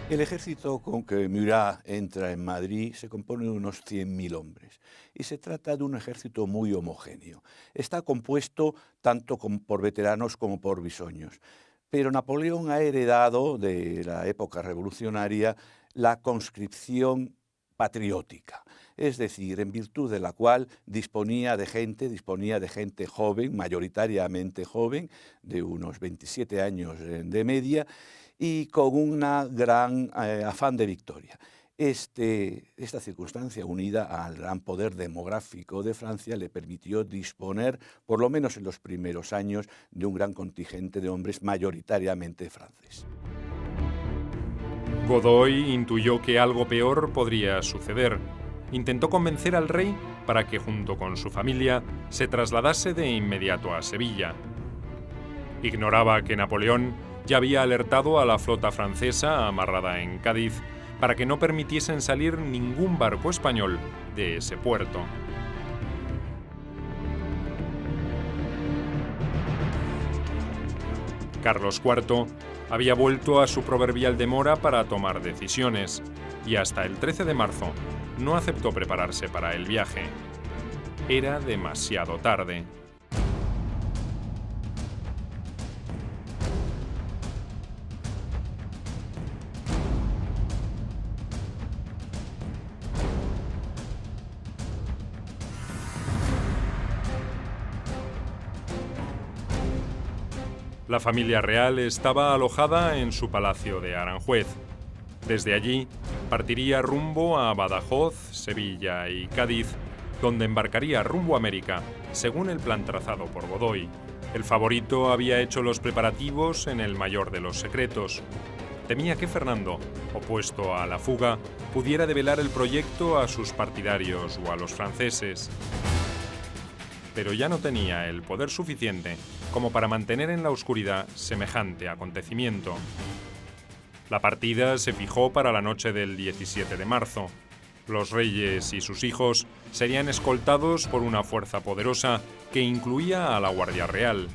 El ejército con que Murat entra en Madrid se compone de unos 100.000 hombres y se trata de un ejército muy homogéneo. Está compuesto tanto por veteranos como por bisoños. Pero Napoleón ha heredado de la época revolucionaria la conscripción patriótica, es decir, en virtud de la cual disponía de gente joven, mayoritariamente joven, de unos 27 años de media, y con un gran afán de victoria. Esta circunstancia, unida al gran poder demográfico de Francia, le permitió disponer, por lo menos en los primeros años, de un gran contingente de hombres mayoritariamente franceses. Godoy intuyó que algo peor podría suceder. Intentó convencer al rey para que, junto con su familia, se trasladase de inmediato a Sevilla. Ignoraba que Napoleón ya había alertado a la flota francesa amarrada en Cádiz para que no permitiesen salir ningún barco español de ese puerto. Carlos IV había vuelto a su proverbial demora para tomar decisiones y hasta el 13 de marzo no aceptó prepararse para el viaje. Era demasiado tarde. La familia real estaba alojada en su palacio de Aranjuez. Desde allí partiría rumbo a Badajoz, Sevilla y Cádiz, donde embarcaría rumbo a América, según el plan trazado por Godoy. El favorito había hecho los preparativos en el mayor de los secretos. Temía que Fernando, opuesto a la fuga, pudiera develar el proyecto a sus partidarios o a los franceses. Pero ya no tenía el poder suficiente como para mantener en la oscuridad semejante acontecimiento. La partida se fijó para la noche del 17 de marzo. Los reyes y sus hijos serían escoltados por una fuerza poderosa que incluía a la Guardia Real,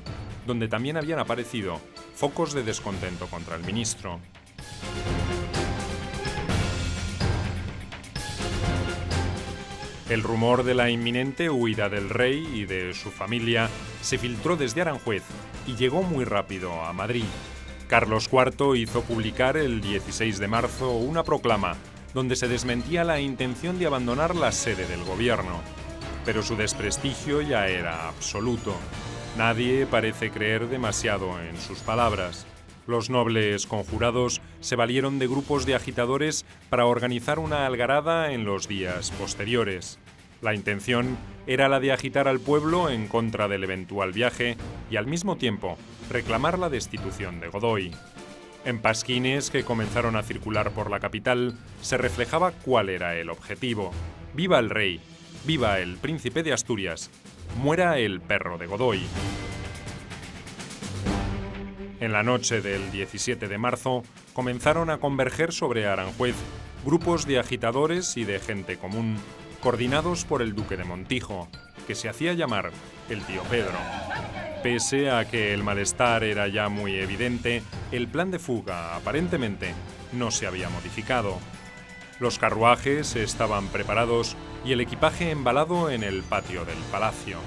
donde también habían aparecido focos de descontento contra el ministro. El rumor de la inminente huida del rey y de su familia se filtró desde Aranjuez y llegó muy rápido a Madrid. Carlos IV hizo publicar el 16 de marzo una proclama donde se desmentía la intención de abandonar la sede del gobierno. Pero su desprestigio ya era absoluto. Nadie parece creer demasiado en sus palabras. Los nobles conjurados se valieron de grupos de agitadores para organizar una algarada en los días posteriores. La intención era la de agitar al pueblo en contra del eventual viaje y al mismo tiempo reclamar la destitución de Godoy. En pasquines que comenzaron a circular por la capital se reflejaba cuál era el objetivo. ¡Viva el rey! ¡Viva el príncipe de Asturias! ¡Muera el perro de Godoy! En la noche del 17 de marzo comenzaron a converger sobre Aranjuez grupos de agitadores y de gente común, coordinados por el duque de Montijo, que se hacía llamar el tío Pedro. Pese a que el malestar era ya muy evidente, el plan de fuga aparentemente no se había modificado. Los carruajes estaban preparados y el equipaje embalado en el patio del palacio.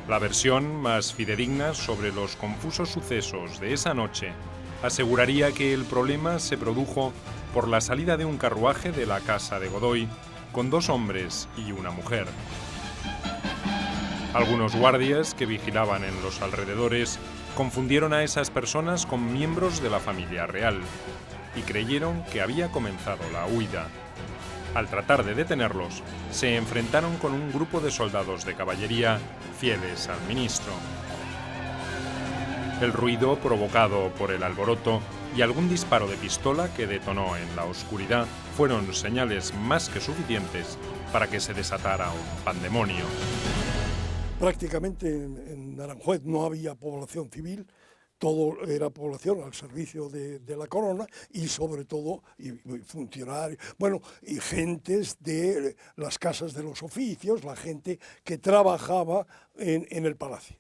La versión más fidedigna sobre los confusos sucesos de esa noche aseguraría que el problema se produjo por la salida de un carruaje de la casa de Godoy con 2 hombres y una mujer. Algunos guardias que vigilaban en los alrededores confundieron a esas personas con miembros de la familia real y creyeron que había comenzado la huida. Al tratar de detenerlos, se enfrentaron con un grupo de soldados de caballería fieles al ministro. El ruido provocado por el alboroto y algún disparo de pistola que detonó en la oscuridad fueron señales más que suficientes para que se desatara un pandemonio. Prácticamente en Aranjuez no había población civil, todo era población al servicio de la corona y sobre todo y funcionarios, bueno, y gentes de las casas de los oficios, la gente que trabajaba en el palacio.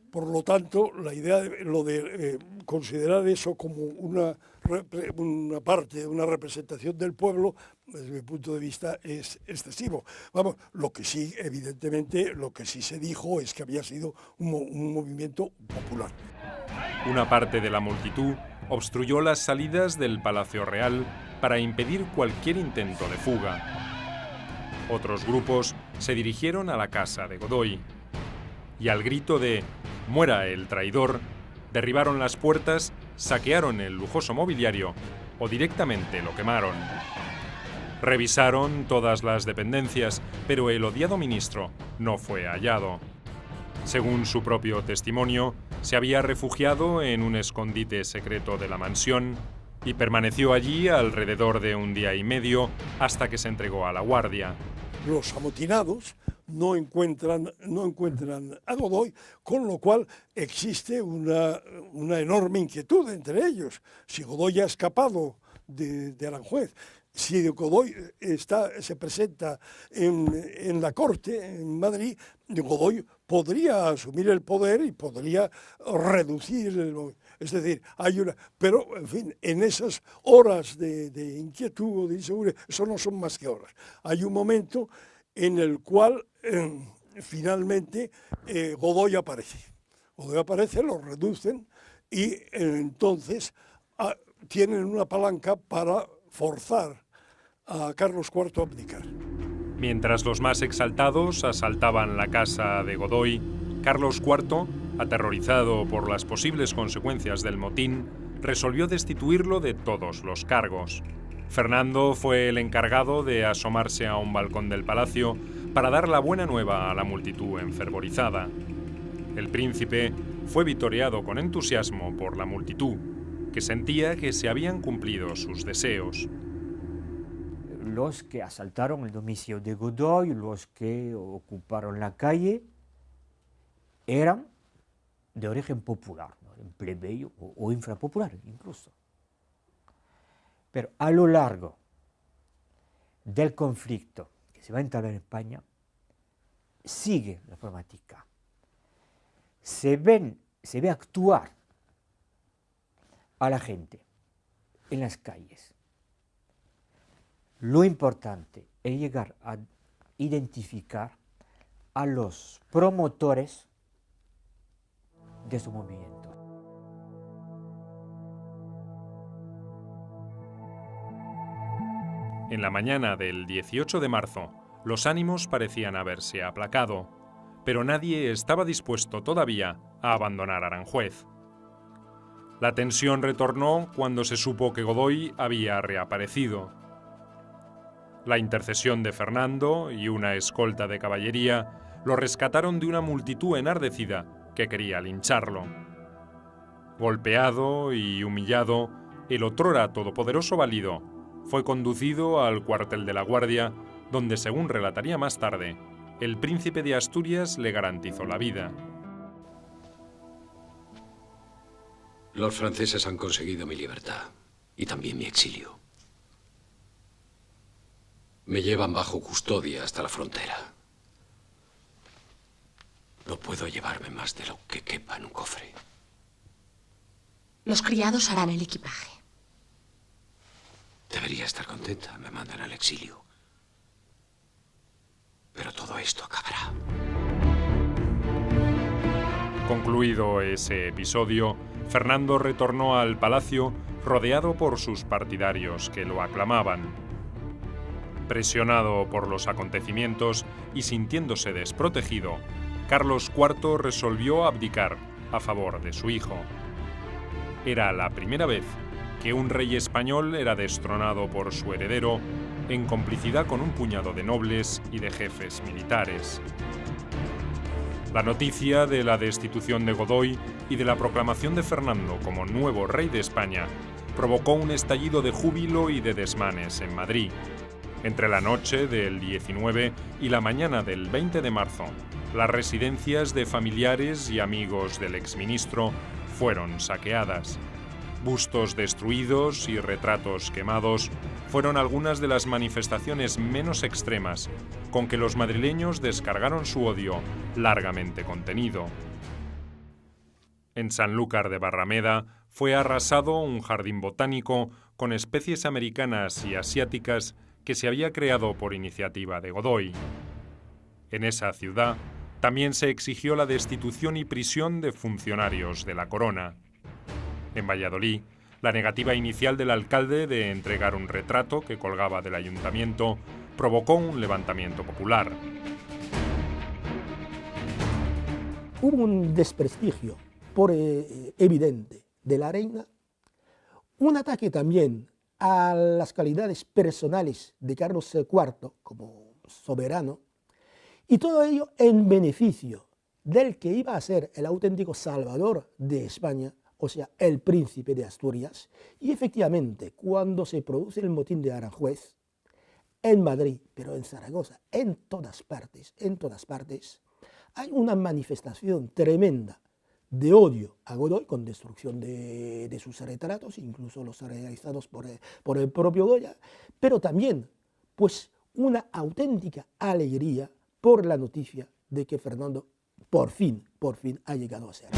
Por lo tanto, la idea de considerar eso como una parte, una representación del pueblo, desde mi punto de vista, es excesivo. Vamos, lo que sí, evidentemente, lo que sí se dijo es que había sido un movimiento popular. Una parte de la multitud obstruyó las salidas del Palacio Real para impedir cualquier intento de fuga. Otros grupos se dirigieron a la casa de Godoy y al grito de «¡Muera el traidor!», derribaron las puertas, saquearon el lujoso mobiliario, o directamente lo quemaron. Revisaron todas las dependencias, pero el odiado ministro no fue hallado. Según su propio testimonio, se había refugiado en un escondite secreto de la mansión y permaneció allí alrededor de un día y medio hasta que se entregó a la guardia. Los amotinados no encuentran a Godoy, con lo cual existe una enorme inquietud entre ellos. Si Godoy ha escapado de Aranjuez, si Godoy se presenta en la corte en Madrid, Godoy podría asumir el poder y podría reducir es decir, pero en fin, en esas horas de inquietud o de inseguridad, eso no son más que horas. Hay un momento en el cual finalmente Godoy aparece. Godoy aparece, lo reducen y entonces tienen una palanca para forzar a Carlos IV a abdicar. Mientras los más exaltados asaltaban la casa de Godoy, Carlos IV, aterrorizado por las posibles consecuencias del motín, resolvió destituirlo de todos los cargos. Fernando fue el encargado de asomarse a un balcón del palacio para dar la buena nueva a la multitud enfervorizada. El príncipe fue vitoreado con entusiasmo por la multitud, que sentía que se habían cumplido sus deseos. Los que asaltaron el domicilio de Godoy, los que ocuparon la calle, eran de origen popular, ¿no? Plebeyo o infrapopular incluso. Pero a lo largo del conflicto que se va a entablar en España, sigue la problemática. Se ve actuar a la gente en las calles. Lo importante es llegar a identificar a los promotores de su movimiento. En la mañana del 18 de marzo, los ánimos parecían haberse aplacado, pero nadie estaba dispuesto todavía a abandonar Aranjuez. La tensión retornó cuando se supo que Godoy había reaparecido. La intercesión de Fernando y una escolta de caballería lo rescataron de una multitud enardecida que quería lincharlo. Golpeado y humillado, el otrora todopoderoso Valido fue conducido al cuartel de la Guardia, donde, según relataría más tarde, el príncipe de Asturias le garantizó la vida. Los franceses han conseguido mi libertad y también mi exilio. Me llevan bajo custodia hasta la frontera. No puedo llevarme más de lo que quepa en un cofre. Los criados harán el equipaje. Debería estar contenta. Me mandan al exilio. Pero todo esto acabará. Concluido ese episodio, Fernando retornó al palacio rodeado por sus partidarios que lo aclamaban. Presionado por los acontecimientos y sintiéndose desprotegido, Carlos IV resolvió abdicar a favor de su hijo. Era la primera vez que un rey español era destronado por su heredero en complicidad con un puñado de nobles y de jefes militares. La noticia de la destitución de Godoy y de la proclamación de Fernando como nuevo rey de España provocó un estallido de júbilo y de desmanes en Madrid. Entre la noche del 19 y la mañana del 20 de marzo, las residencias de familiares y amigos del exministro fueron saqueadas. Bustos destruidos y retratos quemados fueron algunas de las manifestaciones menos extremas con que los madrileños descargaron su odio largamente contenido. En Sanlúcar de Barrameda fue arrasado un jardín botánico con especies americanas y asiáticas que se había creado por iniciativa de Godoy. En esa ciudad también se exigió la destitución y prisión de funcionarios de la corona. En Valladolid, la negativa inicial del alcalde de entregar un retrato que colgaba del ayuntamiento provocó un levantamiento popular. Hubo un desprestigio evidente de la reina, un ataque también a las calidades personales de Carlos IV como soberano, y todo ello en beneficio del que iba a ser el auténtico salvador de España, o sea, el príncipe de Asturias. Y efectivamente, cuando se produce el motín de Aranjuez, en Madrid, pero en Zaragoza, en todas partes, hay una manifestación tremenda de odio a Godoy, con destrucción de sus retratos, incluso los realizados por el propio Goya, pero también pues una auténtica alegría por la noticia de que Fernando por fin ha llegado a ser.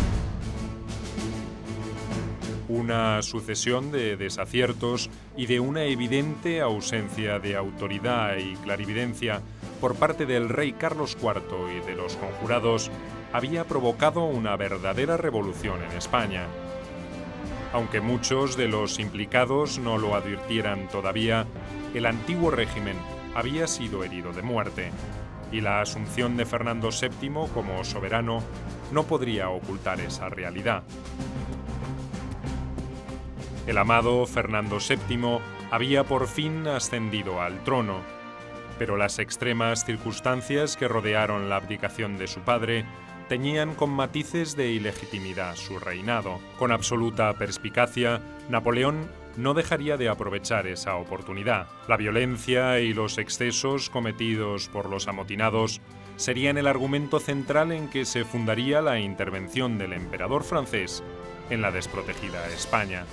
Una sucesión de desaciertos y de una evidente ausencia de autoridad y clarividencia por parte del rey Carlos IV y de los conjurados había provocado una verdadera revolución en España. Aunque muchos de los implicados no lo advirtieran todavía, el antiguo régimen había sido herido de muerte, y la asunción de Fernando VII como soberano no podría ocultar esa realidad. El amado Fernando VII había por fin ascendido al trono, pero las extremas circunstancias que rodearon la abdicación de su padre teñían con matices de ilegitimidad su reinado. Con absoluta perspicacia, Napoleón no dejaría de aprovechar esa oportunidad. La violencia y los excesos cometidos por los amotinados serían el argumento central en que se fundaría la intervención del emperador francés en la desprotegida España.